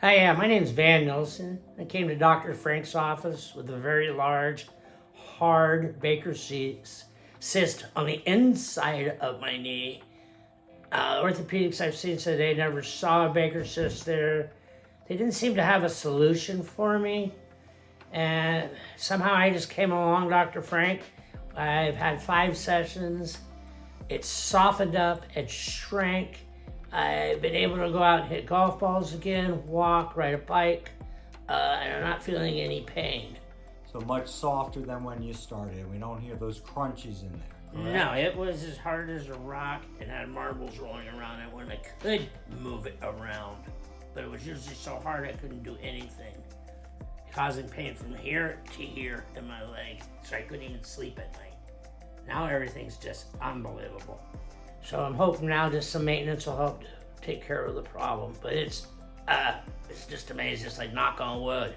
Hi, yeah, my name's Van Nilsson. I came to Dr. Frank's office with a very large, hard Baker's cyst on the inside of my knee. Orthopedics I've seen said they never saw a Baker's cyst there. They didn't seem to have a solution for me. And somehow I just came along, Dr. Frank. I've had 5 sessions. It's softened up, it shrank. I've been able to go out and hit golf balls again, walk, ride a bike, and I'm not feeling any pain. So much softer than when you started. We don't hear those crunches in there. Correct? No, it was as hard as a rock and had marbles rolling around it when I could move it around. But it was usually so hard I couldn't do anything, causing pain from here to here in my leg, so I couldn't even sleep at night. Now everything's just unbelievable. So I'm hoping now just some maintenance will help to take care of the problem. But it's just amazing. It's like knock on wood.